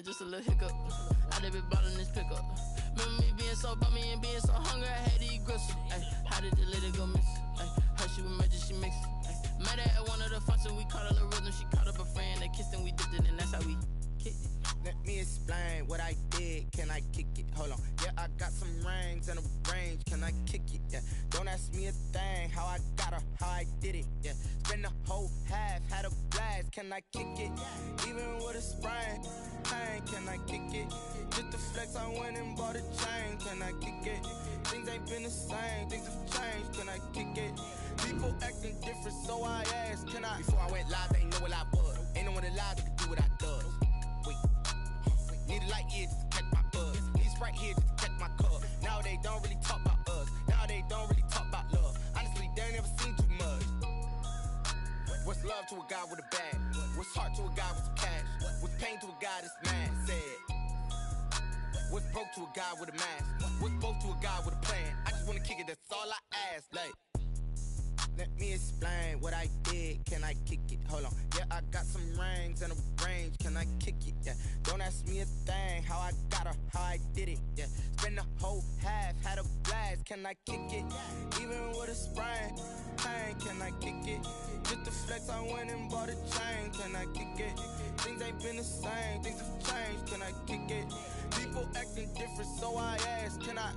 just a little hiccup. I done been ballin' this pickup. Remember me being so bummy and being so hungry, I had to eat gristle. Ay, how did the lady go miss? Ay, her she was magic, she mixed. Met her at one of the functions, we caught a little rhythm. She caught up a friend, they kissed and we dipped it, and that's how we kicked it. Let me explain what I did, can I kick it? Hold on, yeah, I got some rings and a range, can I kick it? Yeah, don't ask me a thing, how I got her, how I did it. Yeah, spend the whole half, had a blast, can I kick it? Even with a sprain, pain, can I kick it? Just the flex, I went and bought a chain, can I kick it? Things ain't been the same, things have changed, can I kick it? People acting different, so I asked, can I? Before I went live, they ain't know what I was. Ain't no one alive that could do what I does. Wait, need a light here just to catch my buzz. Need Sprite here just to catch my cup. Now they don't really talk about us. Now they don't really talk about love. Honestly, they ain't never seen too much. What's love to a guy with a bag? What's heart to a guy with some cash? What's pain to a guy that's mad? Said. What's broke to a guy with a mask? What's broke to a guy with a plan? I just wanna kick it, that's all I ask. Like, let me explain what I did, can I kick it? Hold on, yeah, I got some rings and a range, can I kick it? Yeah, don't ask me a thing, how I got her, how I did it. Yeah, spend the whole half, had a blast, can I kick it? Even with a sprain, pain, can I kick it? Just the flex, I went and bought a chain, can I kick it? Things ain't been the same, things have changed, can I kick it? People acting different, so I ask, can I?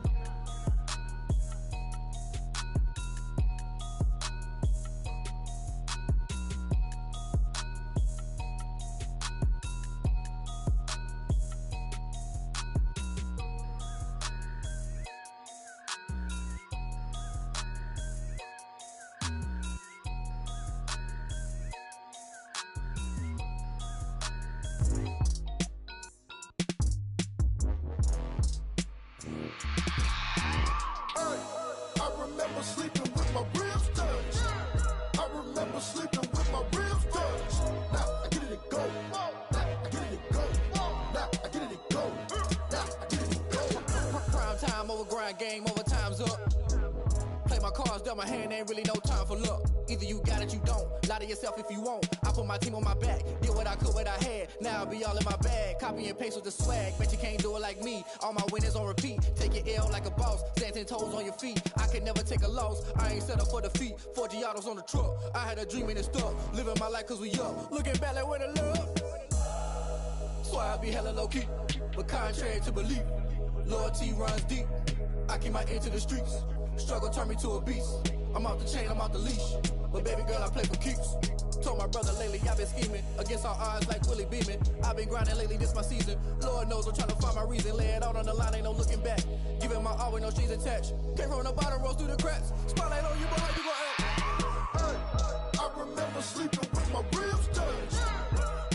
Game over, time's up. Play my cards, dealt my hand, ain't really no time for luck. Either you got it, you don't. Lie to yourself if you won't. I put my team on my back, did what I could, what I had. Now I'll be all in my bag, copy and paste with the swag. Bet you can't do it like me. All my winners on repeat. Take your L like a boss, stand 10 toes on your feet. I can never take a loss, I ain't set up for defeat. 4 Giottos on the truck, I had a dream and it stuck. Living my life cause we up, looking back like where the love. So I be hella low key, but contrary to belief, loyalty runs deep. I keep my ear to the streets. Struggle turned me to a beast. I'm off the chain, I'm off the leash. But baby girl, I play for keeps. Told my brother lately, I've been scheming against all odds like Willie Beeman. I've been grinding lately, this my season. Lord knows I'm trying to find my reason. Lay it out on the line, ain't no looking back. Giving my all with no strings attached. Came from the bottom, rose through the cracks. Spotlight on you, but how you gon' act? Hey, I remember sleeping with my ribs touched.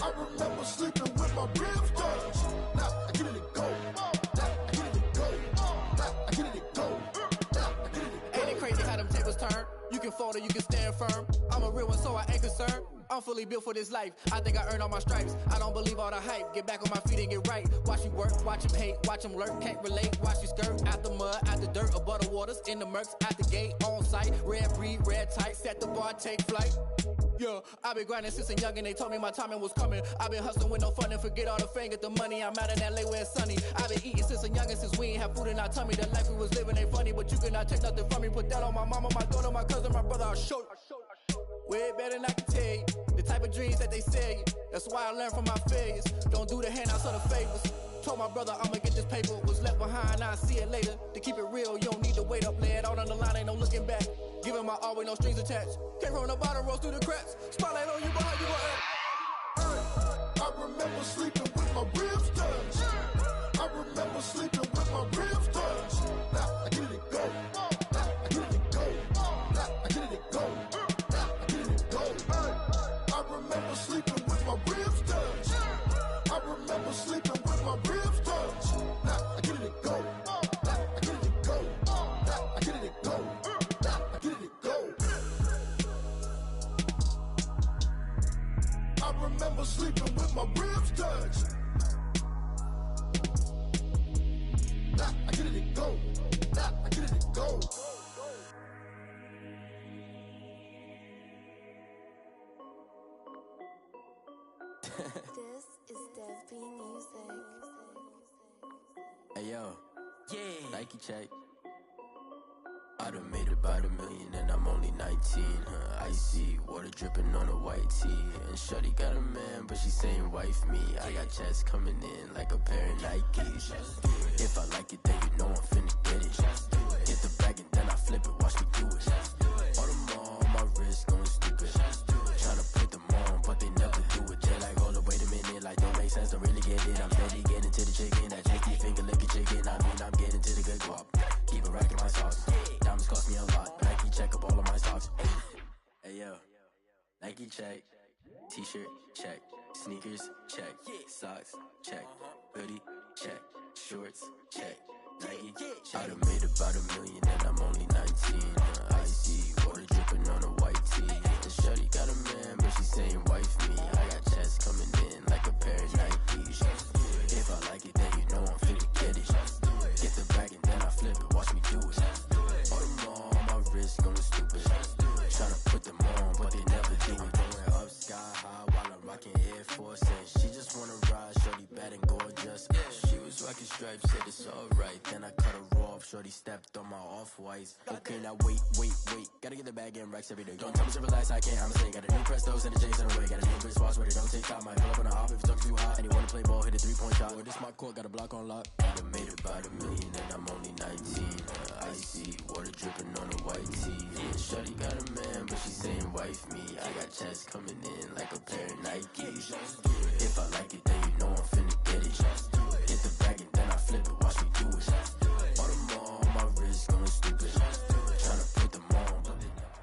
I remember sleeping with my ribs touched. Now I get it to go. Turn. You can fold or you can stand firm. I'm a real one, so I ain't concerned. I'm fully built for this life. I think I earned all my stripes. I don't believe all the hype. Get back on my feet and get right. Watch you work, watch him hate, watch him lurk. Can't relate, watch you skirt. Out the mud, out the dirt, above the waters, in the murks, out the gate, on site. Red breed, red tight, set the bar, take flight. Yeah, I been grinding since a youngin', they told me my timing was coming. I been hustling with no fun and forget all the fame, get the money. I'm out in LA where it's sunny. I been eating since a youngin', since we ain't have food in our tummy. The life we was living ain't funny, but you cannot take nothing from me. Put that on my mama, my daughter, my cousin, my brother, I'll show you. Way better than I can tell you. The type of dreams that they sell you. That's why I learned from my failures. Don't do the handouts or the favors. Told my brother I'ma get this paper. Was left behind, I'll see it later. To keep it real, you don't need to wait up. Lay it out on the line, ain't no looking back. Giving my all with no strings attached. Came from the bottom, rose through the cracks. Spotlight on you, but how you gon' act? I remember sleeping with my ribs touched. I remember sleeping with my ribs touched. Now I get it to go. Now I get it to go. Now I get it to go. Now I get it to go. I remember sleeping with my ribs touched. I remember sleeping with my ribs touched. Now I get it to go. Now I get it to go. Now I get it to go. Now I get it to go. I remember sleeping with my ribs touched. Hey yo, yeah, Nike check. I done made about $1 million and I'm only 19. Icy water dripping on a white tee. And shorty got a man, but she saying wife me. I got checks coming in like a pair of Nikes. If I like it, then you know I'm finna get it. Get the bag and then I flip it, watch me do it. All them on my wrist going stupid. Tryna put them on, but they never do it. They like, hold up, wait a minute, like don't make sense, don't really get it. I'm steady getting to the chicken, that chicky finger licking chicken. I mean, I'm getting to the good guap. Keep it racking my sauce. Diamonds cost me a lot. Nike check up all of my socks. Hey yo, Nike check. T-shirt check. Sneakers check. Socks check. Hoodie check. Shorts check. Nike. I done made about $1 million and I'm only 19. Icy water dripping on a white tee. The shorty got a man, but she saying wife me. I got checks coming in like a pair of Nikes. If I like it, then you know I'm finna get it. Get the bag and then I flip it, watch me do it. All them on my wrist going stupid. Tryna put them on, but they never do it. Going up sky high while I'm rocking Air Force. And she just wanna ride, shorty bad and gorgeous. She was rocking stripes, said it's alright. Then I cut her off, shorty stepped on my off-whites. Okay, now wait. Gotta get the bag and racks every day. Don't tell me to relax, I can't, I'ma say. Got a new Prestos and a J's in a way. Got a new bitch watch, but it don't take time. Might pull up on a hop if it's talking too hot. And you wanna play ball, hit a 3-point shot. Or this my court, got a block on lock. I done made about $1 million and I'm only 19. Icy water dripping on a white tee. Yeah, shorty got a man, but she saying wife me. I got checks coming in like a pair of Nikes. If I like it, then you know I'm finna get it. Get the bag and then I flip it, watch me do it. All them on my wrist going stupid. Tryna put them on, but they never.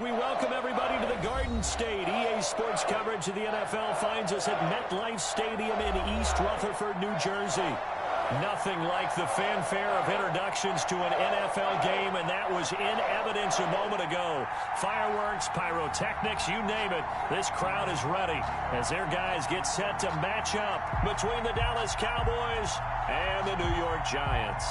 We welcome everybody to the Garden State. EA Sports coverage of the NFL finds us at MetLife Stadium in East Rutherford, New Jersey. Nothing like the fanfare of introductions to an NFL game, and that was in evidence a moment ago. Fireworks, pyrotechnics, you name it. This crowd is ready as their guys get set to match up between the Dallas Cowboys and the New York Giants.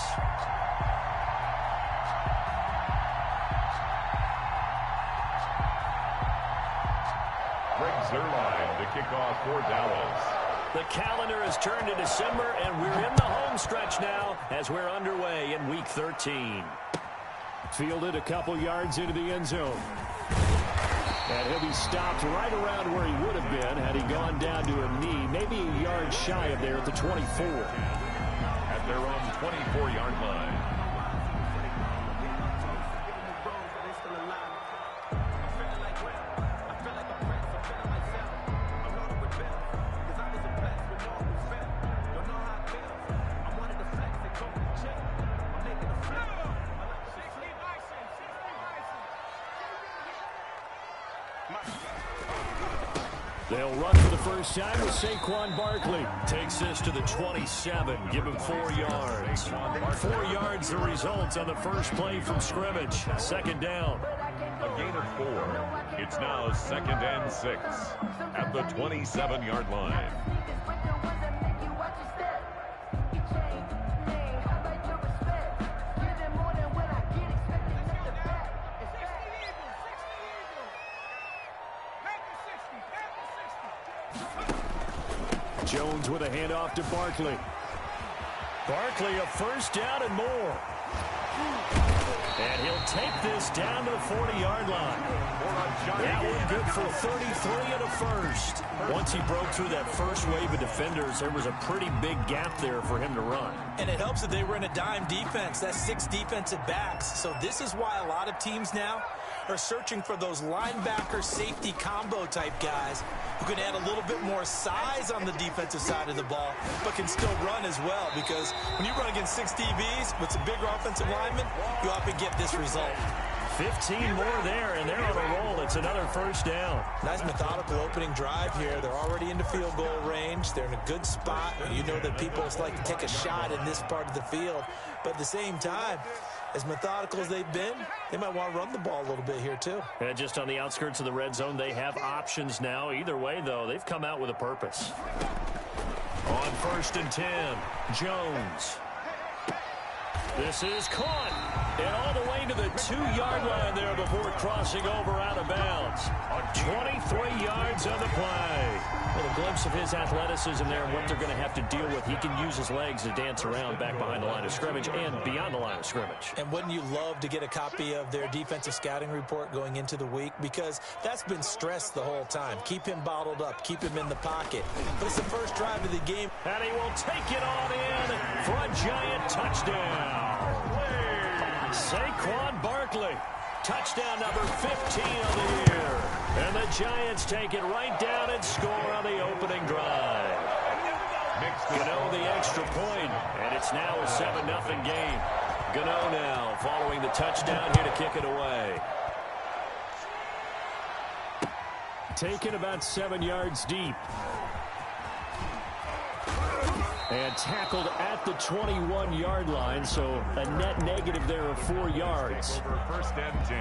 Greg Zuerlein to kick off for Dallas. The calendar has turned to December, and we're in the home stretch now as we're underway in Week 13. Fielded a couple yards into the end zone. And he'll be stopped right around where he would have been had he gone down to a knee, maybe a yard shy of there at the 24. At their own 24-yard line. They'll run for the first time with Saquon Barkley. Takes this to the 27. Give him 4 yards. 4 yards the result on the first play from scrimmage. Second down. A gain of 4. It's now 2nd and 6 at the 27-yard line. Jones with a handoff to Barkley. Barkley a first down and more. And he'll take this down to the 40-yard line. That one good for 33 and a first. Once he broke through that first wave of defenders, there was a pretty big gap there for him to run. And it helps that they were in a dime defense. That's 6 defensive backs. So this is why a lot of teams now are searching for those linebacker safety combo type guys who can add a little bit more size on the defensive side of the ball, but can still run as well, because when you run against 6 DBs with some bigger offensive linemen, you often get this result. 15 more there, and they're on a roll. It's another first down. Nice methodical opening drive here. They're already into field goal range. They're in a good spot. You know that people just like to take a shot in this part of the field, but at the same time, as methodical as they've been, they might want to run the ball a little bit here too. And just on the outskirts of the red zone, they have options now. Either way, though, they've come out with a purpose. On 1st and 10, Jones. This is caught. And all the way to the 2-yard line there before crossing over out of bounds. 23 yards on the play. Well, a glimpse of his athleticism there and what they're going to have to deal with. He can use his legs to dance around back behind the line of scrimmage and beyond the line of scrimmage. And wouldn't you love to get a copy of their defensive scouting report going into the week? Because that's been stressed the whole time. Keep him bottled up. Keep him in the pocket. But it's the first drive of the game. And he will take it on in for a Giant touchdown. Saquon Barkley, touchdown number 15 of the year. And the Giants take it right down and score on the opening drive. Gano the extra point, and it's now a 7-0 game. Gano now following the touchdown here to kick it away. Taken about 7 yards deep. And tackled at the 21-yard line, so a net negative there of 4 yards. Over 1st and 10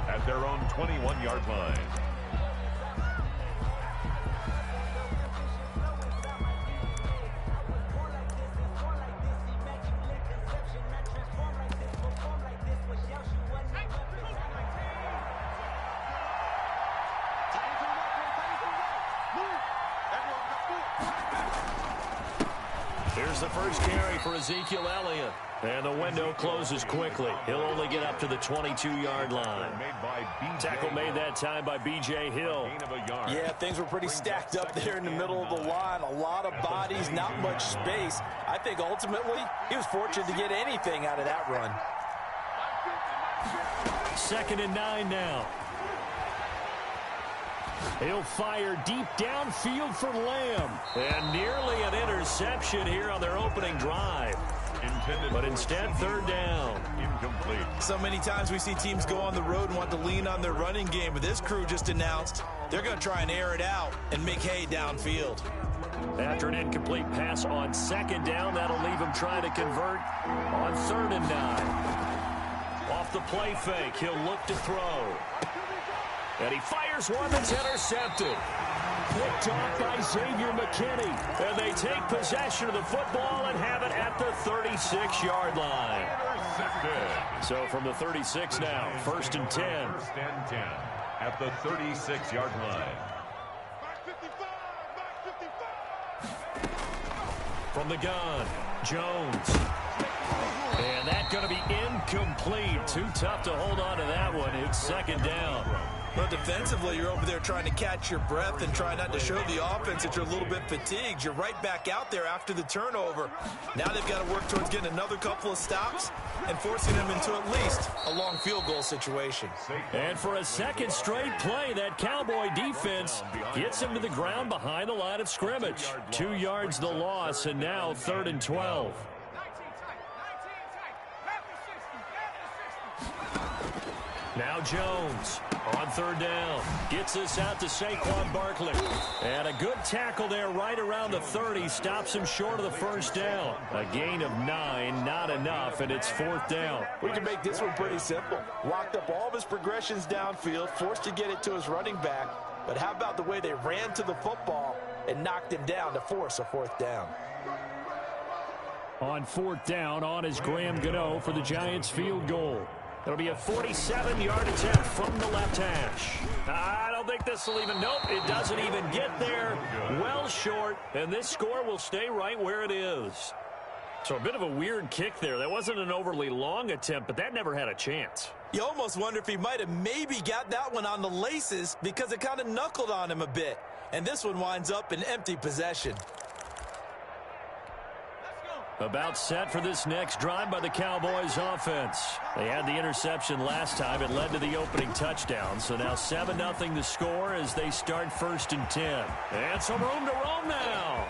at their own 21-yard line. Here's the first carry for Ezekiel Elliott. And the window closes quickly. He'll only get up to the 22-yard line. Tackle made that time by B.J. Hill. Yeah, things were pretty stacked up there in the middle of the line. A lot of bodies, not much space. I think ultimately he was fortunate to get anything out of that run. 2nd and 9 now. He'll fire deep downfield for Lamb. And nearly an interception here on their opening drive. But instead, 3rd down. Incomplete. So many times we see teams go on the road and want to lean on their running game. But this crew just announced they're going to try and air it out and make hay downfield. After an incomplete pass on 2nd down, that'll leave him trying to convert on 3rd and 9. Off the play fake, he'll look to throw. And he fires one that's intercepted. Picked off by Xavier McKinney. And they take possession of the football and have it at the 36-yard line. So from the 36 now, 1st and 10. 1st and 10 at the 36-yard line. From the gun, Jones. And that's going to be incomplete. Too tough to hold on to that one. It's 2nd down. Well, defensively, you're over there trying to catch your breath and try not to show the offense that you're a little bit fatigued. You're right back out there after the turnover. Now they've got to work towards getting another couple of stops and forcing them into at least a long field goal situation. And for a 2nd straight play, that Cowboy defense gets him to the ground behind the line of scrimmage. 2 yards the loss, and now 3rd and 12. Now Jones on 3rd down. Gets this out to Saquon Barkley. And a good tackle there right around the 30. Stops him short of the 1st down. A gain of 9, not enough, and it's 4th down. We can make this one pretty simple. Locked up all of his progressions downfield, forced to get it to his running back. But how about the way they ran to the football and knocked him down to force a 4th down? On 4th down, on is Graham Gano for the Giants field goal. It'll be a 47-yard attempt from the left hash. I don't think this will even, nope, it doesn't even get there. Well short, and this score will stay right where it is. So a bit of a weird kick there. That wasn't an overly long attempt, but that never had a chance. You almost wonder if he might have maybe got that one on the laces because it kind of knuckled on him a bit. And this one winds up in empty possession. About set for this next drive by the Cowboys offense. They had the interception last time. It led to the opening touchdown. So now 7-0 the score as they start 1st and 10. And some room to roam now.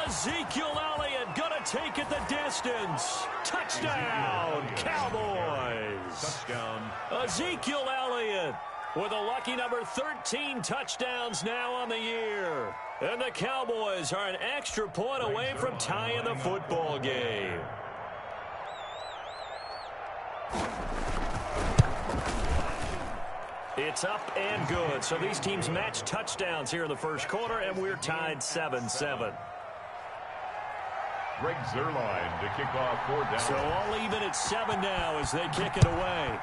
Ezekiel Elliott gonna take it the distance. Touchdown, Cowboys. Touchdown. Ezekiel Elliott with a lucky number 13 touchdowns now on the year. And the Cowboys are an extra point away from tying the football game. It's up and good. So these teams match touchdowns here in the 1st quarter, and we're tied 7-7. Greg Zuerlein to kick off 4th down. So all even at 7 now as they kick it away.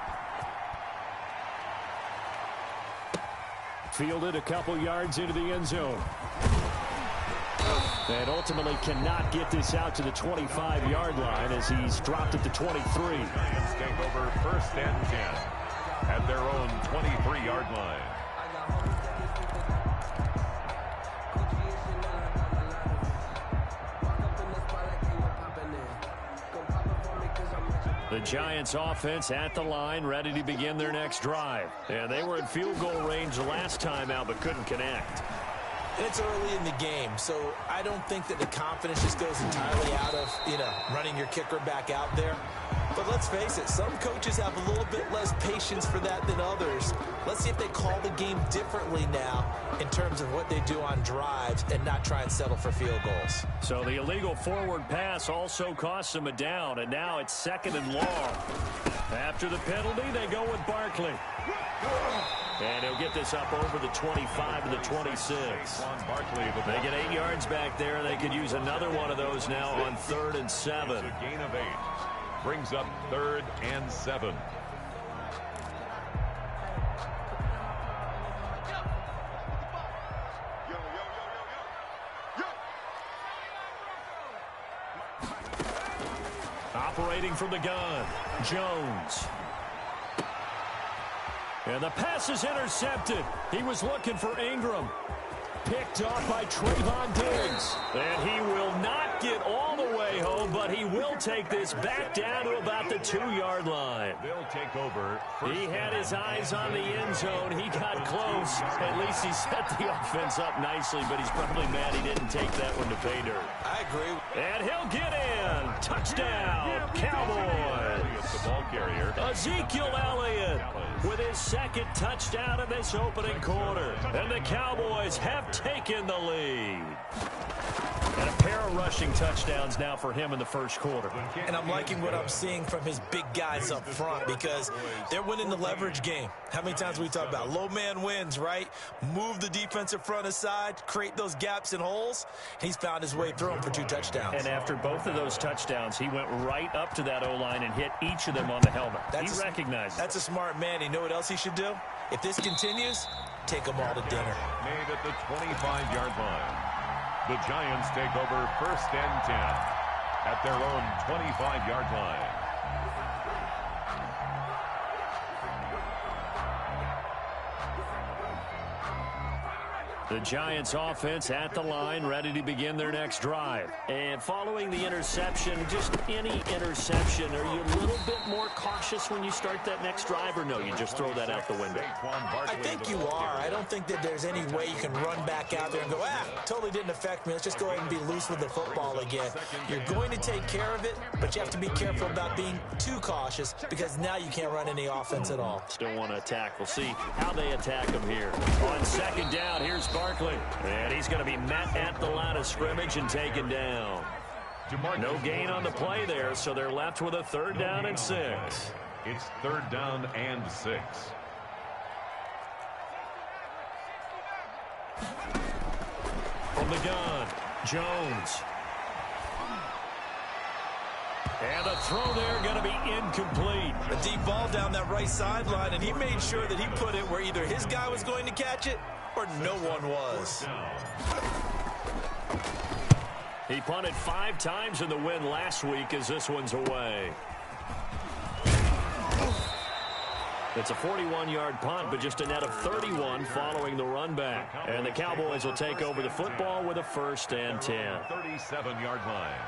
Fielded a couple yards into the end zone. And ultimately cannot get this out to the 25-yard line as he's dropped at the 23. Giants take over 1st and 10 at their own 23-yard line. The Giants offense at the line, ready to begin their next drive. And they were in field goal range the last time out, but couldn't connect. And it's early in the game, so I don't think that the confidence just goes entirely out of, running your kicker back out there. But let's face it, some coaches have a little bit less patience for that than others. Let's see if they call the game differently now in terms of what they do on drives and not try and settle for field goals. So the illegal forward pass also costs them a down, and now it's 2nd and long. After the penalty, they go with Barkley. And he'll get this up over the 25 to the 26. They get 8 yards back there. They could use another one of those now on 3rd and 7. It's a gain of 8. Brings up 3rd and 7. Operating from the gun, Jones. And the pass is intercepted. He was looking for Ingram. Picked off by Trayvon Diggs. And he will not get all the way home, but he will take this back down to about the 2-yard line. They'll take over. He had his eyes on the end zone. He got close. At least he set the offense up nicely, but he's probably mad he didn't take that one to pay dirt. I agree. And he'll get in. Touchdown, Cowboys. It's the ball carrier. Ezekiel Elliott with his 2nd touchdown in this opening quarter. And the Cowboys have taken the lead. And a pair of rushing touchdowns now for him in the first quarter. And I'm liking what I'm seeing from his big guys up front because they're winning the leverage game. How many times we talk about low man wins, right? Move the defensive front aside, create those gaps and holes. He's found his way through them for 2 touchdowns. And after both of those touchdowns, he went right up to that O-line and hit each of them on the helmet. He recognized it. That's a smart man. You know what else he should do? If this continues, take them all to dinner. Made at the 25-yard line. The Giants take over 1st and 10 at their own 25-yard line. The Giants offense at the line, ready to begin their next drive. And following the interception, just any interception, are you a little bit more cautious when you start that next drive, or no, you just throw that out the window? I think you are. I don't think that there's any way you can run back out there and go, totally didn't affect me. Let's just go ahead and be loose with the football again. You're going to take care of it, but you have to be careful about being too cautious because now you can't run any offense at all. Still want to attack. We'll see how they attack him here. On 2nd down, here's Barkley. And he's going to be met at the line of scrimmage and taken down. No gain on the play there, so they're left with a 3rd down and 6. It's 3rd down and 6. From the gun, Jones. And the throw there going to be incomplete. A deep ball down that right sideline, and he made sure that he put it where either his guy was going to catch it or no one was. He punted 5 times in the win last week as this one's away. It's a 41-yard punt, but just a net of 31 following the run back. And the Cowboys will take over the football with a 1st and 10. 37-yard line.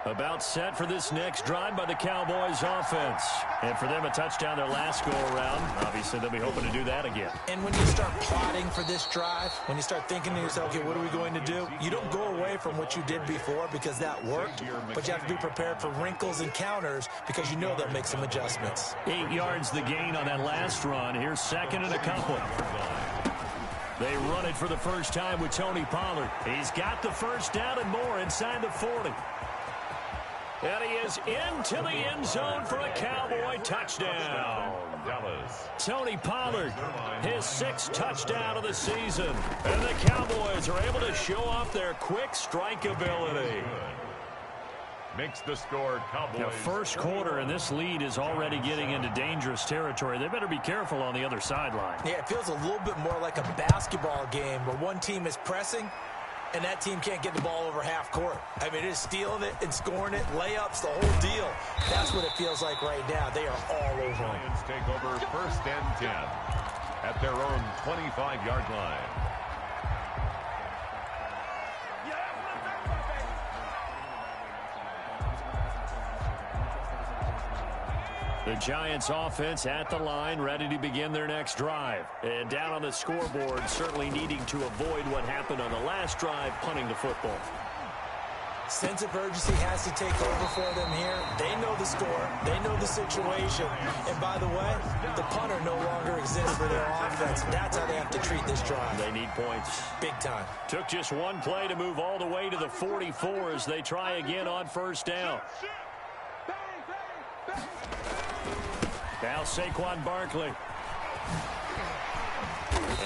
About set for this next drive by the Cowboys offense. And for them, a touchdown their last go-around. Obviously, they'll be hoping to do that again. And when you start plotting for this drive, when you start thinking to yourself, okay, what are we going to do? You don't go away from what you did before because that worked, but you have to be prepared for wrinkles and counters because you know they'll make some adjustments. 8 yards the gain on that last run. Here's 2nd and a couple. They run it for the first time with Tony Pollard. He's got the 1st down and more inside the 40. And he is into the end zone for a Cowboy touchdown. Dallas. Tony Pollard, his 6th touchdown of the season. And the Cowboys are able to show off their quick strike ability. Makes the score Cowboys. Now, first quarter, and this lead is already getting into dangerous territory. They better be careful on the other sideline. Yeah, it feels a little bit more like a basketball game where one team is pressing and that team can't get the ball over half court. I mean, it is stealing it and scoring it, layups, the whole deal. That's what it feels like right now. They are all over. Giants take over 1st and 10 at their own 25-yard line. The Giants offense at the line, ready to begin their next drive. And down on the scoreboard, certainly needing to avoid what happened on the last drive, punting the football. Sense of urgency has to take over for them here. They know the score. They know the situation. And by the way, the punter no longer exists for their offense. That's how they have to treat this drive. They need points. Big time. Took just one play to move all the way to the 44 as they try again on 1st down. Now Saquon Barkley.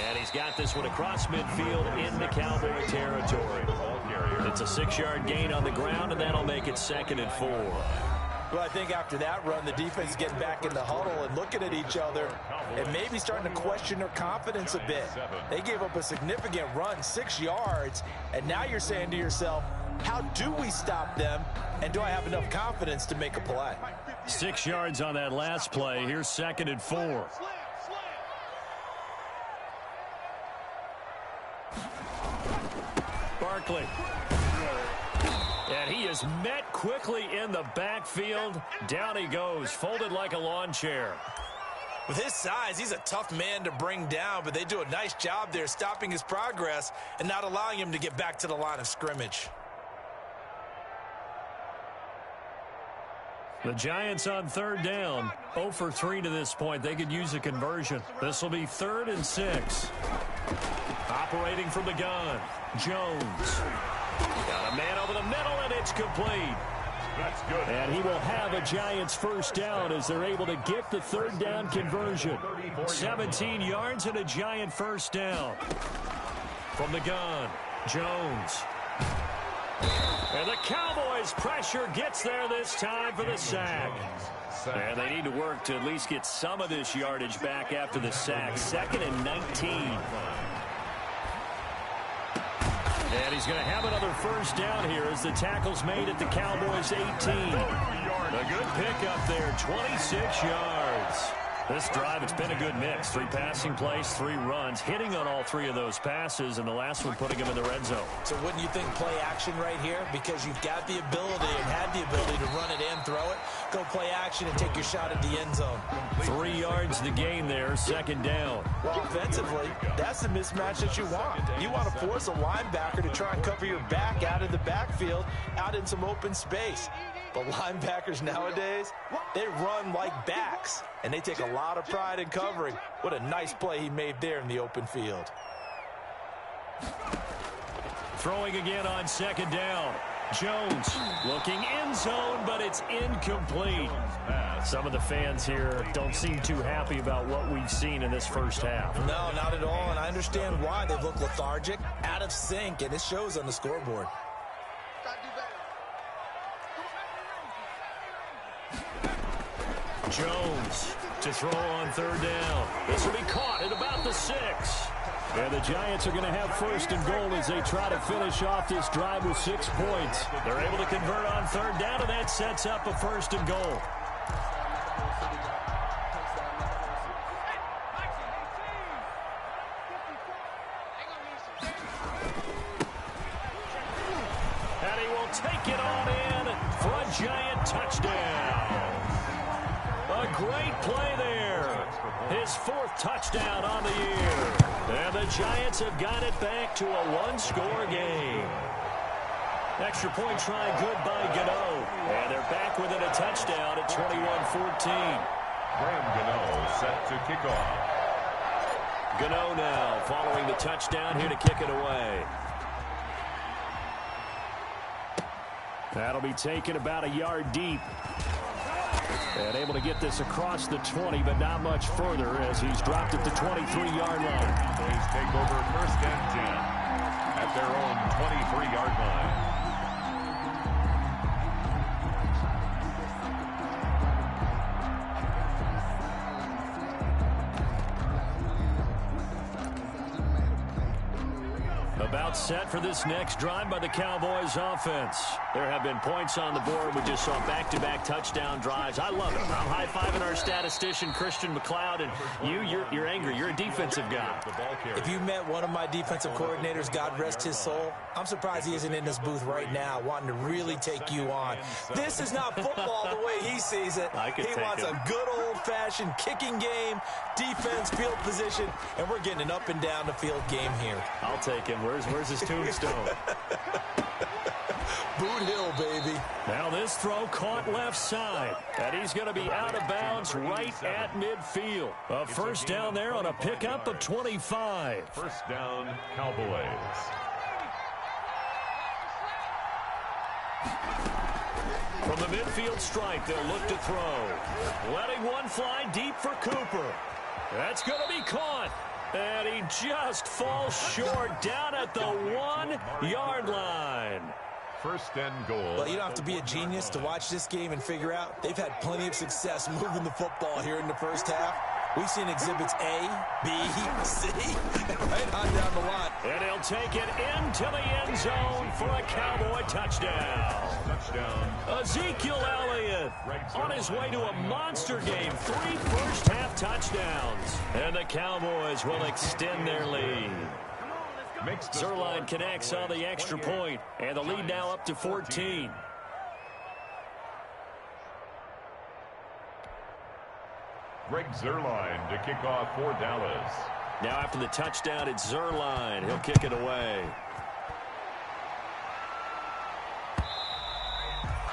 And he's got this one across midfield into Cowboy territory. It's a 6-yard gain on the ground, and that'll make it 2nd and 4. Well, I think after that run, the defense is getting back in the huddle and looking at each other and maybe starting to question their confidence a bit. They gave up a significant run, 6 yards, and now you're saying to yourself, how do we stop them, and do I have enough confidence to make a play? 6 yards on that last play. Here's 2nd and 4. Barkley. And he is met quickly in the backfield. Down he goes, folded like a lawn chair. With his size, he's a tough man to bring down, but they do a nice job there stopping his progress and not allowing him to get back to the line of scrimmage. The Giants on 3rd down, 0 for 3 to this point. They could use a conversion. This will be 3rd and 6. Operating from the gun, Jones. Got a man over the middle, and it's complete. That's good. And he will have a Giants 1st down as they're able to get the 3rd down conversion. 17 yards and a Giant 1st down. From the gun, Jones. And the Cowboys' pressure gets there this time for the sack. And they need to work to at least get some of this yardage back after the sack. 2nd and 19. And he's going to have another 1st down here as the tackle's made at the Cowboys' 18. A good pickup there, 26 yards. This drive, it's been a good mix. 3 passing plays, 3 runs, hitting on all 3 of those passes, and the last one putting him in the red zone. So wouldn't you think play action right here? Because you've got the ability and had the ability to run it and throw it. Go play action and take your shot at the end zone. 3 yards the gain there, 2nd down. Well, offensively, that's the mismatch that you want. You want to force a linebacker to try and cover your back out of the backfield, out in some open space. But linebackers nowadays, they run like backs, and they take a lot of pride in covering. What a nice play he made there in the open field. Throwing again on 2nd down. Jones looking end zone, but it's incomplete. Some of the fans here don't seem too happy about what we've seen in this 1st half. No, not at all, and I understand why. They look lethargic, out of sync, and it shows on the scoreboard. Jones to throw on 3rd down. This will be caught at about the 6. And the Giants are going to have 1st and goal as they try to finish off this drive with 6 points. They're able to convert on 3rd down, and that sets up a 1st and goal. And he will take it on in for a Giant touchdown. A great play there. His 4th touchdown on the year. And the Giants have got it back to a 1-score game. Extra point try good by Gano. And they're back within a touchdown at 21-14. Graham Gano set to kick off. Gano now following the touchdown here to kick it away. That'll be taken about a yard deep. And able to get this across the 20, but not much further as he's dropped at the 23-yard line. Cowboys take over 1st and 10 at their own 23-yard line. About set for this next drive by the Cowboys offense. There have been points on the board. We just saw back-to-back touchdown drives. I love it. I'm high-fiving our statistician, Christian McLeod, and you're angry. You're a defensive guy. If you met one of my defensive coordinators, God rest his soul, I'm surprised he isn't in this booth right now wanting to really take you on. This is not football the way he sees it. He wants a good old-fashioned kicking game, defense, field position, and we're getting an up-and-down-the-field game here. I'll take him. Where's his tombstone? Boot Hill, baby. Now this throw caught left side. And he's going to be out of bounds right at midfield. A first down there on a pickup of 25. First down, Cowboys. From the midfield stripe, they'll look to throw. Letting one fly deep for Cooper. That's going to be caught. And he just falls short down at the 1-yard line. First and goal. Well, you don't have to be a genius to watch this game and figure out they've had plenty of success moving the football here in the first half. We've seen exhibits A, B, C, right on down the line. And he'll take it into the end zone for a Cowboy touchdown. Ezekiel Elliott on his way to a monster game. 3 first-half touchdowns. And the Cowboys will extend their lead. Zuerlein connects on the extra point, and the lead now up to 14. Greg Zuerlein to kick off for Dallas. Now after the touchdown, it's Zuerlein. He'll kick it away.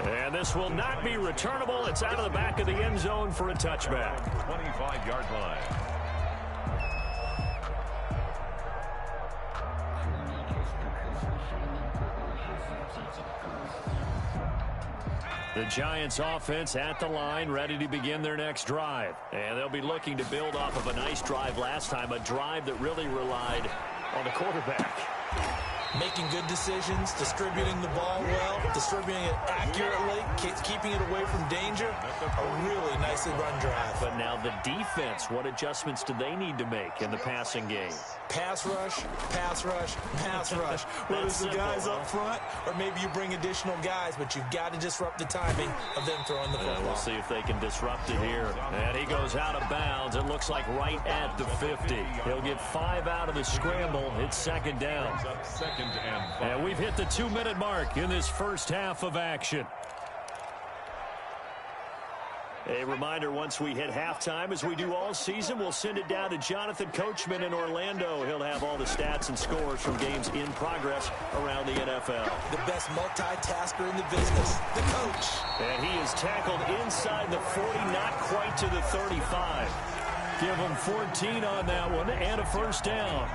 And this will not be returnable. It's out of the back of the end zone for a touchback. 25-yard line. The Giants offense at the line, ready to begin their next drive. And they'll be looking to build off of a nice drive last time, a drive that really relied on the quarterback. Making good decisions, distributing the ball well, distributing it accurately, keeping it away from danger. A really nicely run drive. But now the defense, what adjustments do they need to make in the passing game? Pass rush, pass rush, pass rush. Whether it's the guys up front or maybe you bring additional guys, but you've got to disrupt the timing of them throwing the football. We'll see if they can disrupt it here. And he goes out of bounds. It looks like right at the 50. He'll get 5 out of the scramble. It's second down. And we've hit the 2-minute mark in this first half of action. A reminder, once we hit halftime, as we do all season, we'll send it down to Jonathan Coachman in Orlando. He'll have all the stats and scores from games in progress around the NFL. The best multitasker in the business, the coach. And he is tackled inside the 40, not quite to the 35. Give him 14 on that one and a first down.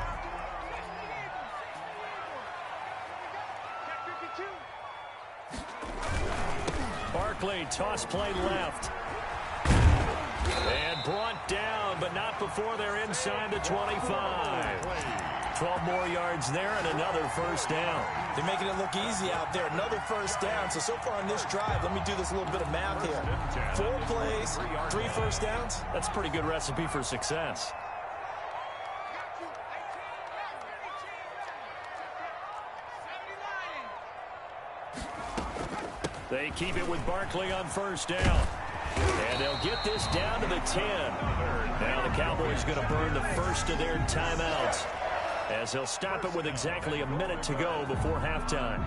Barkley, toss play left. And brought down, but not before they're inside the 25. 12 more yards there and another first down. They're making it look easy out there. Another first down. So far in this drive, let me do this little bit of math here. 4 plays, 3 first downs. That's a pretty good recipe for success. They keep it with Barkley on first down. And they'll get this down to the 10. Now the Cowboys going to burn the first of their timeouts, as they'll stop it with exactly a minute to go before halftime.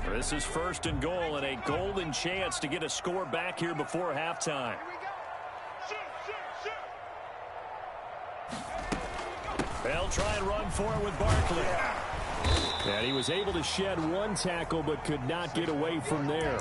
This is first and goal, and a golden chance to get a score back here before halftime. They'll try and run for it with Barkley. And he was able to shed one tackle but could not get away from there.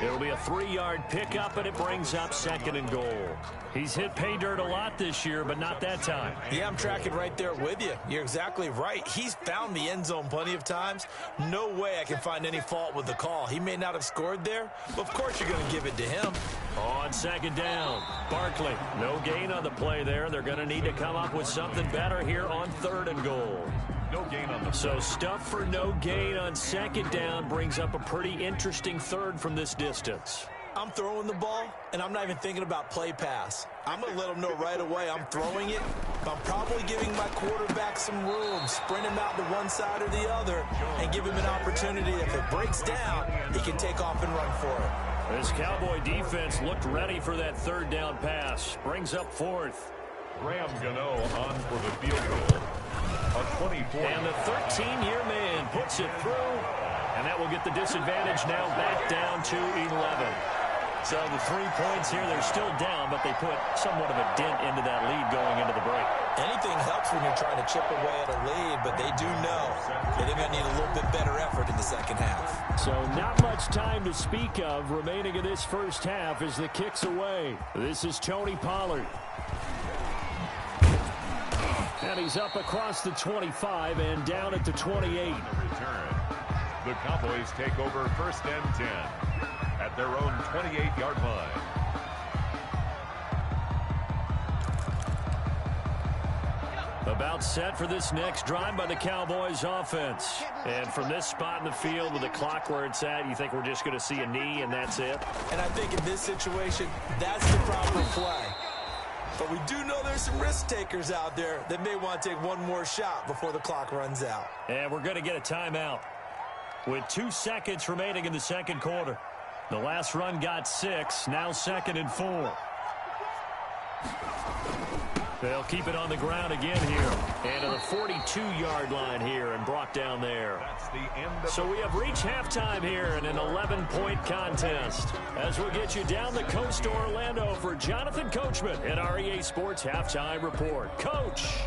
It'll be a 3-yard pickup, and it brings up 2nd and goal. He's hit pay dirt a lot this year, but not that time. Yeah, I'm tracking right there with you. You're exactly right. He's found the end zone plenty of times. No way I can find any fault with the call. He may not have scored there, but of course you're going to give it to him. On 2nd down, Barkley. No gain on the play there. They're going to need to come up with something better here on 3rd and goal. No gain on the play. So stuff for no gain on 2nd down brings up a pretty interesting 3rd from this distance. I'm throwing the ball, and I'm not even thinking about play pass. I'm going to let him know right away I'm throwing it, but I'm probably giving my quarterback some room, sprint him out to one side or the other, and give him an opportunity. If it breaks down, he can take off and run for it. This Cowboy defense looked ready for that 3rd down pass. Brings up 4th. Graham Gano on for the field goal. A 24. And the 13-year man puts it through, and that will get the disadvantage now back down to 11. So the 3 points here, they're still down, but they put somewhat of a dent into that lead going into the break. Anything helps when you're trying to chip away at a lead, but they do know that they're going to need a little bit better effort in the second half. So not much time to speak of remaining in this first half as the kick's away. This is Tony Pollard. And he's up across the 25 and down at the 28. Return. The Cowboys take over 1st and 10 at their own 28-yard line. About set for this next drive by the Cowboys offense. And from this spot in the field with the clock where it's at, you think we're just going to see a knee and that's it? And I think in this situation, that's the proper play. But we do know there's some risk takers out there that may want to take one more shot before the clock runs out. And we're going to get a timeout with 2 seconds remaining in the second quarter. The last run got 6, now 2nd and 4. They'll keep it on the ground again here. And to the 42-yard line here and brought down there. That's the end of so we have reached halftime here in an 11-point contest. As we get you down the coast to Orlando for Jonathan Coachman at our EA Sports Halftime Report. Coach!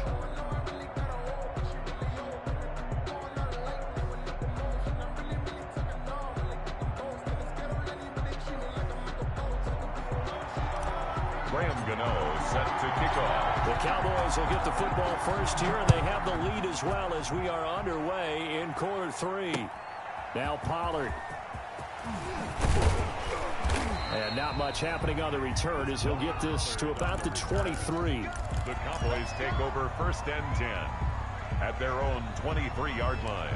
Graham Gano set to kick off. The Cowboys will get the football first here, and they have the lead as well as we are underway in quarter 3. Now Pollard. And not much happening on the return as he'll get this to about the 23. The Cowboys take over 1st and 10 at their own 23-yard line.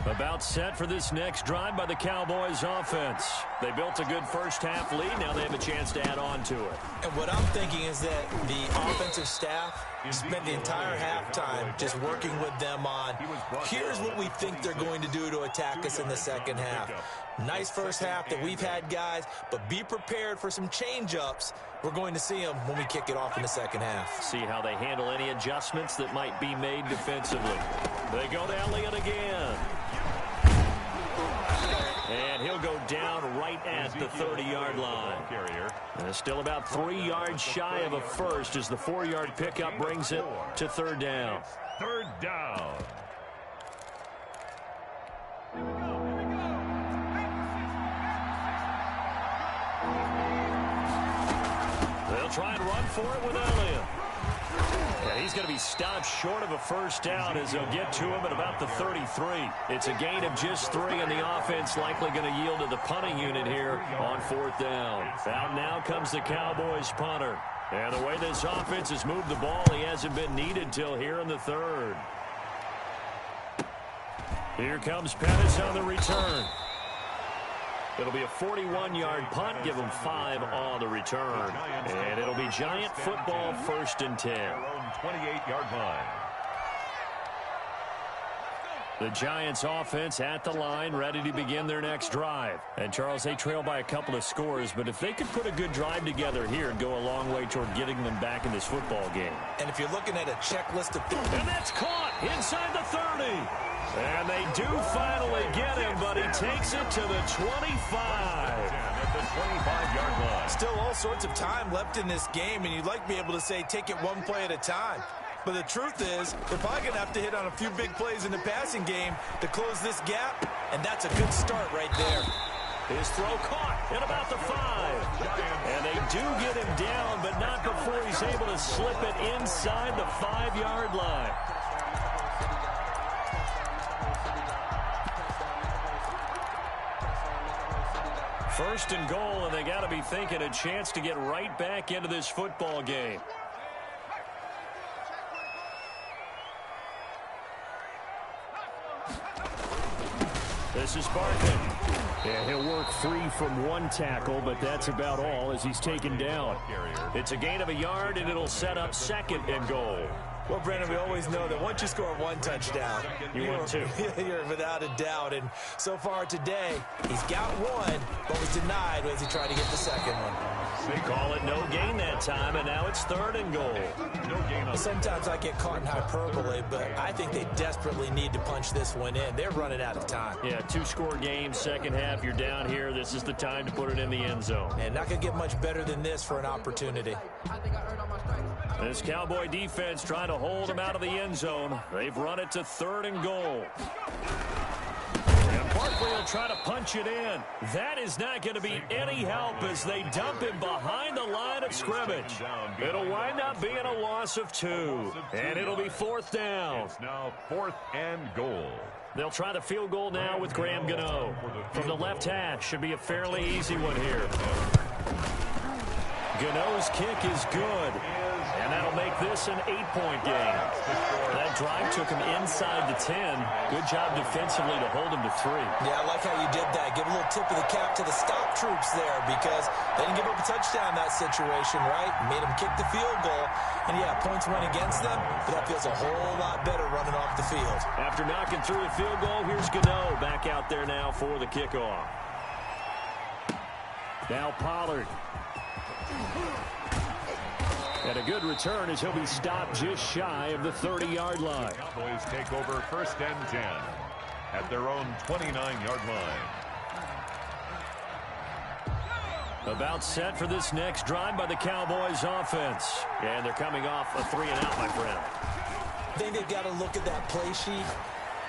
About set for this next drive by the Cowboys offense. They built a good first half lead. Now they have a chance to add on to it. And what I'm thinking is that the offensive staff spent the entire halftime just working with them on, here's what we think they're going to do to attack us in the second half. Nice first half that we've had, guys, but be prepared for some change-ups. We're going to see them when we kick it off in the second half. See how they handle any adjustments that might be made defensively. They go to Elliott again. And he'll go down right at the 30-yard line. And it's still about 3 yards shy of a first as the 4-yard pickup brings it to 3rd down. 3rd down. They'll try and run for it with Elliott. Yeah, he's going to be stopped short of a first down as they'll get to him at about the 33. It's a gain of just 3, and the offense likely going to yield to the punting unit here on 4th down. Out now comes the Cowboys punter. And the way this offense has moved the ball, he hasn't been needed till here in the 3rd. Here comes Pettis on the return. It'll be a 41-yard punt, give them 5 on the return. And it'll be Giant football 1st and 10. 28-yard line. The Giants offense at the line, ready to begin their next drive. And Charles, they trail by a couple of scores, but if they could put a good drive together here and go a long way toward getting them back in this football game. And if you're looking at a checklist of... And that's caught inside the 30. And they do finally get him, but he takes it to the 25. At the 25-yard line. Still all sorts of time left in this game, and you'd like to be able to say take it one play at a time. But the truth is, they're probably going to have to hit on a few big plays in the passing game to close this gap, and that's a good start right there. His throw caught at about the 5. And they do get him down, but not before he's able to slip it inside the 5-yard line. First and goal, and they got to be thinking a chance to get right back into this football game. This is Barkley. Yeah, he'll work free from one tackle, but that's about all as he's taken down. It's a gain of a yard, and it'll set up second and goal. Well, Brandon, we always know that once you score one touchdown, you're without a doubt. And so far today, he's got one, but was denied as he tried to get the second one. They call it no gain that time, and now it's third and goal. No gain. Sometimes I get caught in hyperbole, but I think they desperately need to punch this one in. They're running out of time. Yeah, 2-score game, second half, you're down here. This is the time to put it in the end zone. And not going to get much better than this for an opportunity. This Cowboy defense trying to hold him out of the end zone. They've run it to third and goal. And Barkley will try to punch it in. That is not going to be any help as they dump him behind the line of scrimmage. It'll wind up being a loss of 2. And it'll be fourth down. It's now 4th and goal. They'll try the field goal now with Graham Gano. From the left hash, should be a fairly easy one here. Gano's kick is good. And that'll make this an 8-point game. That drive took him inside the 10. Good job defensively to hold him to 3. Yeah, I like how you did that. Give a little tip of the cap to the stop troops there because they didn't give up a touchdown in that situation, right? Made them kick the field goal. And, yeah, points went against them, but that feels a whole lot better running off the field. After knocking through the field goal, here's Gano back out there now for the kickoff. Now Pollard. And a good return as he'll be stopped just shy of the 30-yard line. The Cowboys take over 1st and 10 at their own 29-yard line. About set for this next drive by the Cowboys offense. And thee coming off a 3-and-out, my friend. I think they've got to look at that play sheet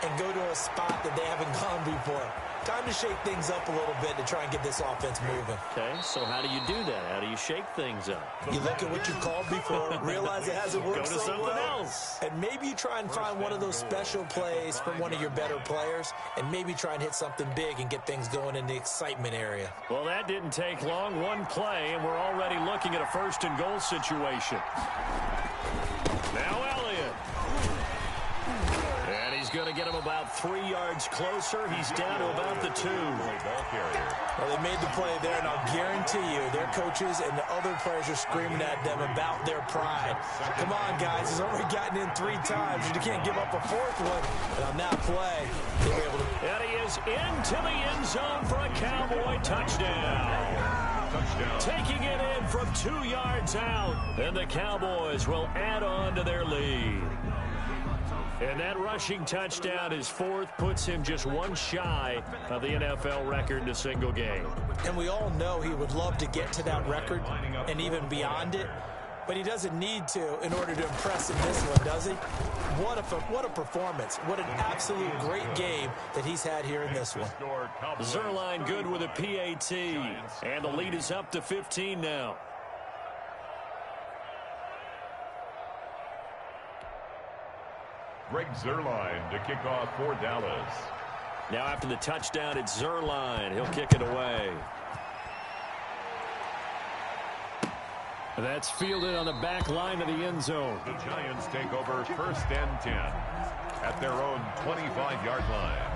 and go to a spot that they haven't gone before. Time to shake things up a little bit to try and get this offense moving. Okay, so how do you do that? How do you shake things up? You look at what you called before, realize it hasn't worked so well. Go to something else. And maybe you try and find one of those special plays from one of your better players, and maybe try and hit something big and get things going in the excitement area. Well, that didn't take long. One play, and we're already looking at a 1st and goal situation. Now Elliott. And he's going to get him about 3 yards closer. He's down to about the 2. Well, they made the play there, and I'll guarantee you their coaches and the other players are screaming at them about their pride. Come on, guys. He's already gotten in 3 times. You can't give up a 4th one. And on that play, they were able to. And he is into the end zone for a Cowboy touchdown. Taking it in from 2 yards out. And the Cowboys will add on to their lead. And that rushing touchdown, his 4th, puts him just one shy of the NFL record in a single game. And we all know he would love to get to that record and even beyond it, but he doesn't need to in order to impress in this one, does he? What a performance. What an absolute great game that he's had here in this one. Zuerlein good with a PAT, and the lead is up to 15 now. Greg Zuerlein to kick off for Dallas. Now after the touchdown, it's Zuerlein. He'll kick it away. That's fielded on the back line of the end zone. The Giants take over 1st and 10 at their own 25-yard line.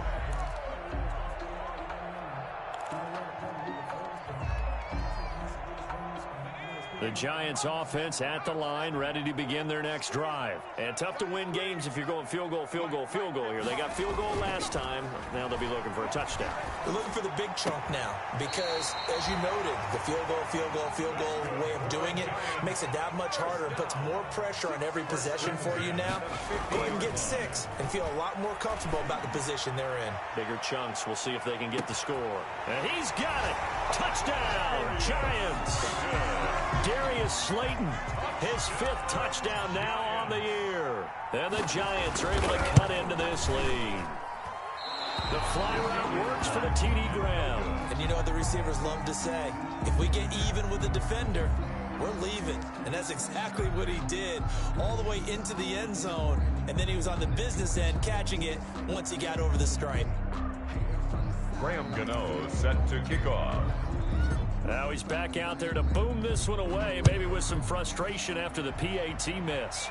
The Giants offense at the line, ready to begin their next drive. And tough to win games if you're going field goal here. They got field goal last time. Now they'll be looking for a touchdown. They're looking for the big chunk now because, as you noted, the field goal way of doing it makes it that much harder and puts more pressure on every possession for you now. Go ahead and get 6 and feel a lot more comfortable about the position they're in. Bigger chunks. We'll see if they can get the score. And he's got it. Touchdown, Giants. Darius Slayton His 5th touchdown now on the year. And the Giants are able to cut into this lead. The fly route works for the TD Graham. And you know what the receivers love to say? If we get even with the defender, we're leaving. And that's exactly what he did all the way into the end zone. And then he was on the business end catching it once he got over the stripe. Graham Gano set to kick off. Now he's back out there to boom this one away, maybe with some frustration after the PAT miss.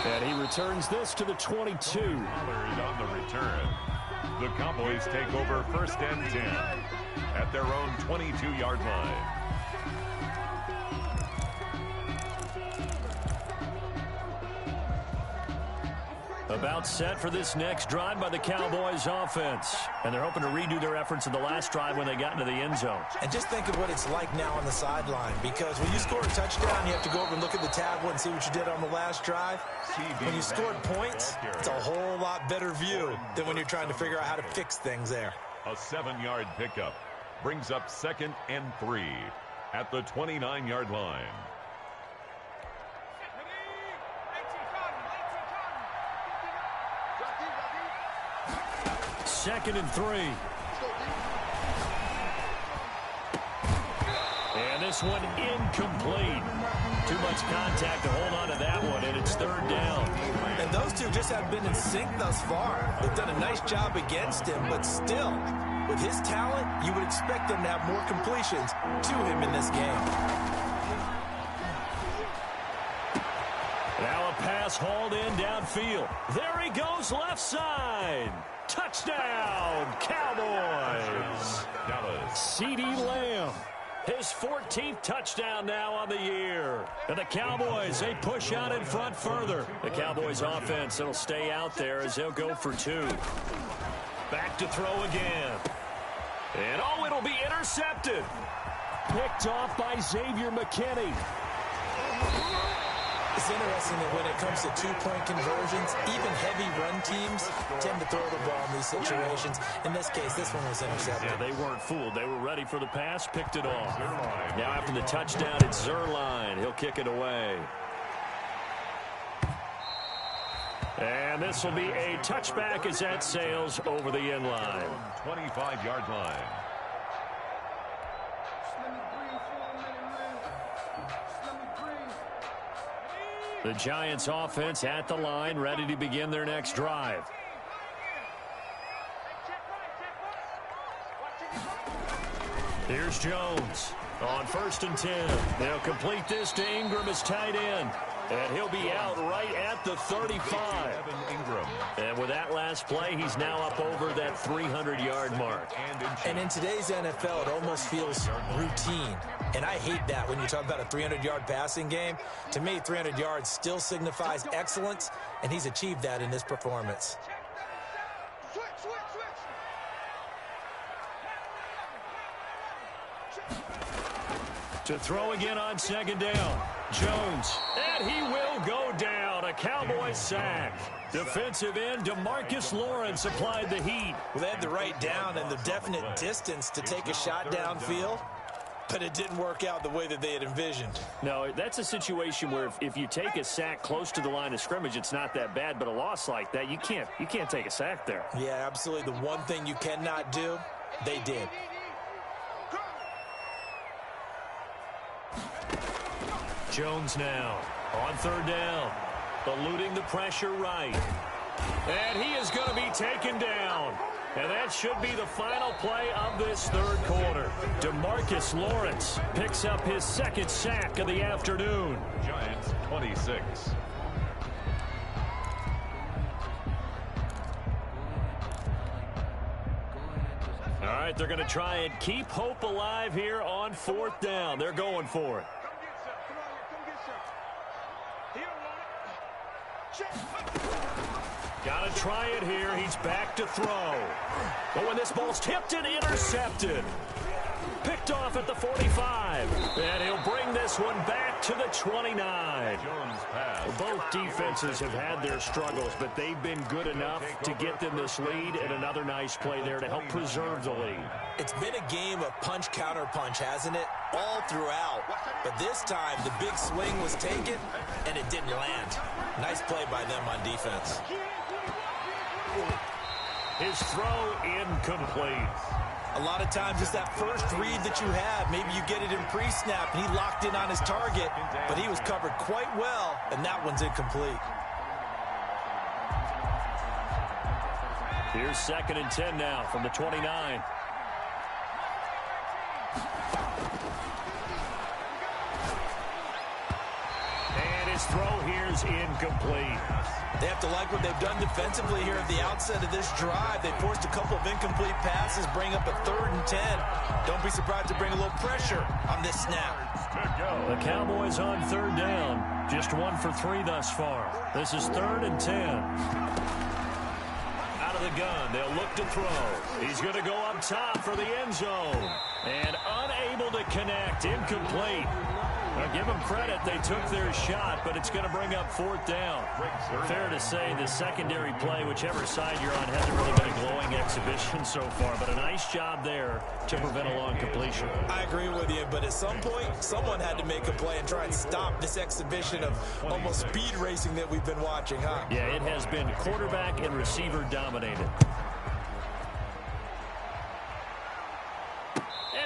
And he returns this to the 22. On the return. The Cowboys take over 1st and 10 at their own 22-yard line. About set for this next drive by the Cowboys offense. And they're hoping to redo their efforts in the last drive when they got into the end zone. And just think of what it's like now on the sideline, because when you score a touchdown, you have to go over and look at the tablet and see what you did on the last drive. When you scored points, it's a whole lot better view than when you're trying to figure out how to fix things there. A 7-yard pickup brings up 2nd and 3 at the 29-yard line. 2nd and 3. And this one incomplete. Too much contact to hold on to that one, and it's 3rd down. And those two just have been in sync thus far. They've done a nice job against him, but still, with his talent, you would expect them to have more completions to him in this game. Now a pass hauled in downfield. There he goes left side. Touchdown, Cowboys. CeeDee Lamb. His 14th touchdown now on the year. And the Cowboys, they push out in front further. The Cowboys offense, it'll stay out there as they'll go for 2. Back to throw again. And oh, it'll be intercepted. Picked off by Xavier McKinney. It's interesting that when it comes to 2-point conversions, even heavy run teams tend to throw the ball in these situations. In this case, this one was intercepted. Yeah, they weren't fooled. They were ready for the pass, picked it off. Now after the touchdown, it's Zuerlein. He'll kick it away. And this will be a touchback as that sails over the end line. 25-yard line. The Giants offense at the line, ready to begin their next drive. Here's Jones on 1st and 10. They'll complete this to Ingram as tight end. And he'll be out right at the 35. And with that last play, he's now up over that 300-yard mark. And in today's NFL, it almost feels routine. And I hate that when you talk about a 300-yard passing game. To me, 300 yards still signifies excellence, and he's achieved that in this performance. To throw again on 2nd down. Jones, and he will go down. A Cowboys sack. Defensive end DeMarcus Lawrence applied the heat. Well, they had the right down and the definite distance to take a shot downfield, but it didn't work out the way that they had envisioned. No, that's a situation where if you take a sack close to the line of scrimmage, it's not that bad, but a loss like that, you can't take a sack there. Yeah, absolutely. The one thing you cannot do, they did. Jones now on 3rd down, eluding the pressure right. And he is going to be taken down. And that should be the final play of this 3rd quarter. DeMarcus Lawrence picks up his 2nd sack of the afternoon. Giants 26. All right, they're going to try and keep hope alive here on 4th down. They're going for it. Got to try it here. He's back to throw. But when this ball's tipped and intercepted. Picked off at the 45. And he'll bring this one back to the 29. Both defenses have had their struggles, but they've been good enough to get them this lead, and another nice play there to help preserve the lead. It's been a game of punch-counter-punch, hasn't it? All throughout. But this time, the big swing was taken, and it didn't land. Nice play by them on defense. His throw incomplete. A lot of times it's that first read that you have. Maybe you get it in pre-snap, and he locked in on his target, but he was covered quite well, and that one's incomplete. Here's 2nd and 10 now from the 29. And his throw here's incomplete. They have to like what they've done defensively here at the outset of this drive. They forced a couple of incomplete passes, bring up a 3rd and 10. Don't be surprised to bring a little pressure on this snap. The Cowboys on 3rd down. Just 1 for 3 thus far. This is 3rd and 10. Out of the gun, they'll look to throw. He's going to go up top for the end zone. And unable to connect. Incomplete. Now, give them credit. They took their shot, but it's going to bring up 4th down. Fair to say the secondary play, whichever side you're on, hasn't really been a glowing exhibition so far, but a nice job there to prevent a long completion. I agree with you, but at some point, someone had to make a play and try and stop this exhibition of almost speed racing that we've been watching, huh? Yeah, it has been quarterback and receiver dominated.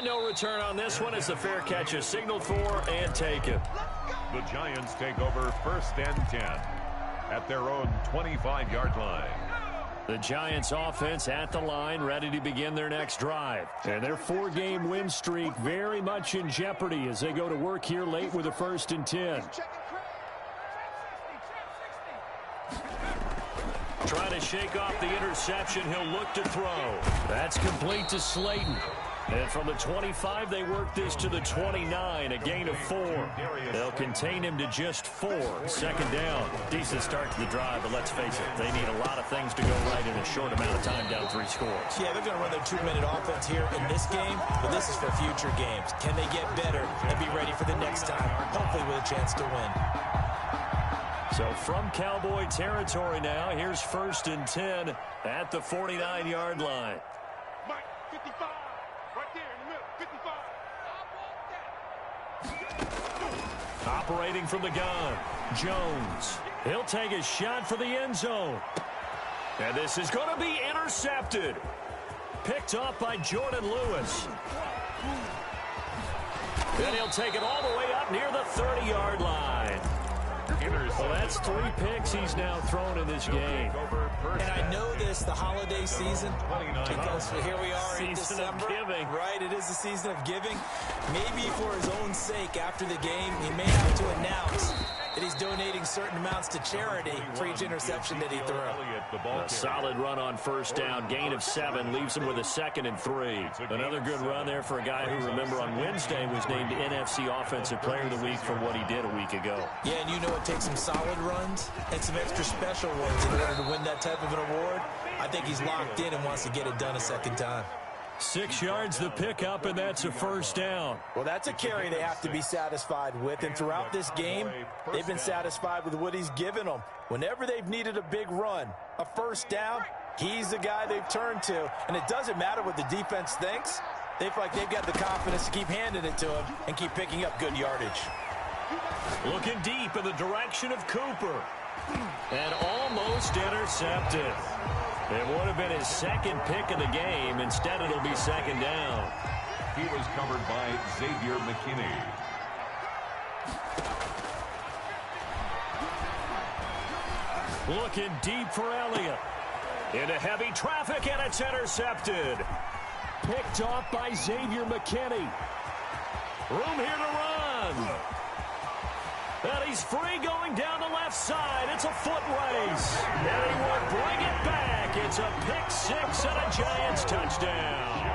No return on this one as the fair catch is signaled for and taken. The Giants take over 1st and 10 at their own 25-yard line. The Giants offense at the line, ready to begin their next drive. And their 4-game win streak very much in jeopardy as they go to work here late with a 1st and 10. Trying to shake off the interception. He'll look to throw. That's complete to Slayton. And from the 25, they work this to the 29, a gain of 4. They'll contain him to just 4. 2nd down. Decent start to the drive, but let's face it, they need a lot of things to go right in a short amount of time, down 3 scores. Yeah, they're going to run their 2-minute offense here in this game, but this is for future games. Can they get better and be ready for the next time, hopefully with a chance to win? So from Cowboy territory now, here's 1st and 10 at the 49-yard line. Mike, 55. Right there in the middle, 55. Operating from the gun, Jones. He'll take a shot for the end zone. And this is going to be intercepted. Picked off by Jordan Lewis. Then he'll take it all the way up near the 30-yard line. Well, that's 3 picks he's now thrown in this game. And I know this, the holiday season, because here we are in December. Right, it is the season of giving. Maybe for his own sake, after the game, he may have to announce that he's donating certain amounts to charity for each interception that he threw. A solid run on 1st down, gain of 7, leaves him with a 2nd and 3. Another good run there for a guy who, remember, on Wednesday was named NFC Offensive Player of the Week for what he did a week ago. Yeah, and you know it takes some solid runs and some extra special ones in order to win that type of an award. I think he's locked in and wants to get it done a 2nd time. 6 yards the pickup, and that's a 1st down. Well, that's a carry they have to be satisfied with, and throughout this game, they've been satisfied with what he's given them. Whenever they've needed a big run, a 1st down, he's the guy they've turned to, and it doesn't matter what the defense thinks. They feel like they've got the confidence to keep handing it to him and keep picking up good yardage. Looking deep in the direction of Cooper, and almost intercepted. It would have been his 2nd pick of the game. Instead, it'll be 2nd down. He was covered by Xavier McKinney. Looking deep for Elliott. Into heavy traffic, and it's intercepted. Picked off by Xavier McKinney. Room here to run. And he's free going down the left side. It's a foot race. And he will bring it back. It's a pick 6 and a Giants touchdown.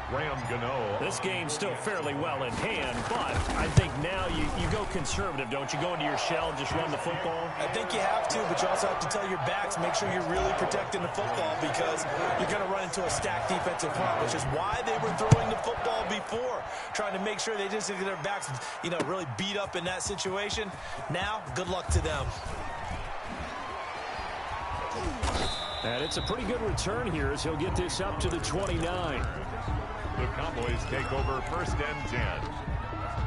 Graham Gano. This game's still fairly well in hand, but I think now you go conservative, don't you? Go into your shell and just run the football? I think you have to, but you also have to tell your backs, make sure you're really protecting the football because you're going to run into a stacked defensive front, which is why they were throwing the football before, trying to make sure they just get their backs, really beat up in that situation. Now, good luck to them. And it's a pretty good return here as he'll get this up to the 29. The Cowboys take over 1st and 10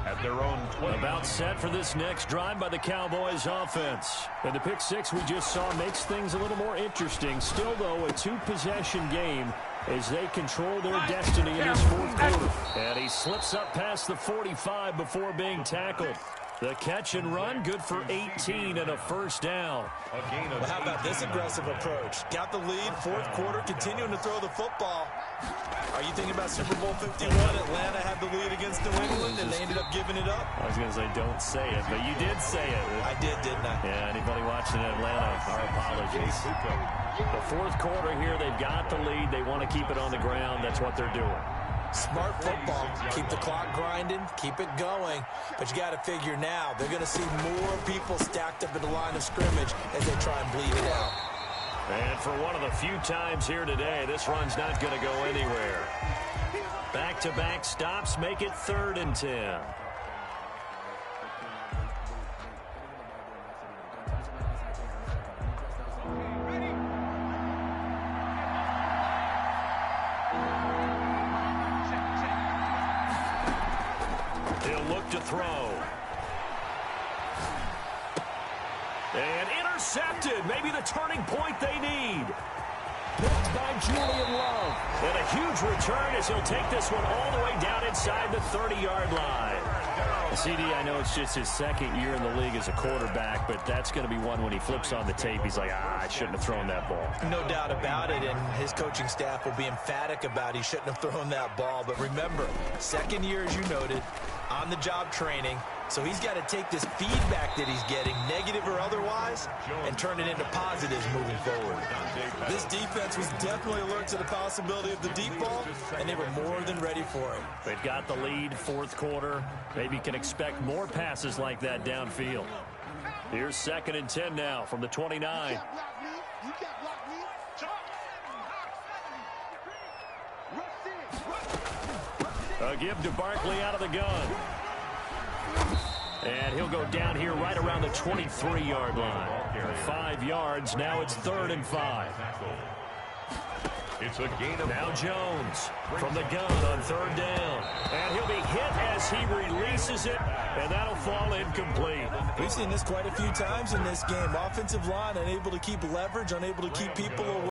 at their own 20. About set for this next drive by the Cowboys offense. And the pick six we just saw makes things a little more interesting. Still, though, a two-possession game as they control their destiny in this fourth quarter. And he slips up past the 45 before being tackled. The catch and run, good for 18 and a first down. Well, how about this aggressive approach? Got the lead, fourth quarter, continuing to throw the football. Are you thinking about Super Bowl 51? Atlanta had the lead against New England, and they ended up giving it up? I was going to say, don't say it, but you did say it. I did, didn't I? Yeah, anybody watching in Atlanta, our apologies. The fourth quarter here, they've got the lead. They want to keep it on the ground. That's what they're doing. Smart football. Keep the clock grinding. Keep it going. But you got to figure now, they're going to see more people stacked up at the line of scrimmage as they try and bleed it out. And for one of the few times here today, this run's not going to go anywhere. Back-to-back stops make it 3rd and 10. He'll look to throw. And intercepted. Maybe the turning point they need. Blocked by Julian Love. And a huge return as he'll take this one all the way down inside the 30-yard line. CD, I know it's just his second year in the league as a quarterback, but that's going to be one when he flips on the tape. He's like, I shouldn't have thrown that ball. No doubt about it, and his coaching staff will be emphatic about he shouldn't have thrown that ball. But remember, second year, as you noted, on-the-job training. So he's got to take this feedback that he's getting, negative or otherwise, and turn it into positives moving forward. This defense was definitely alert to the possibility of the deep ball, and they were more than ready for it. They've got the lead, fourth quarter. Maybe can expect more passes like that downfield. Here's 2nd and 10 now from the 29. A give to Barkley out of the gun. And he'll go down here right around the 23-yard line. 5 yards. Now it's 3rd and 5. It's a gain of now Jones from the gun on 3rd down. And he'll be hit as he releases it, and that'll fall incomplete. We've seen this quite a few times in this game. Offensive line unable to keep leverage, unable to keep people away.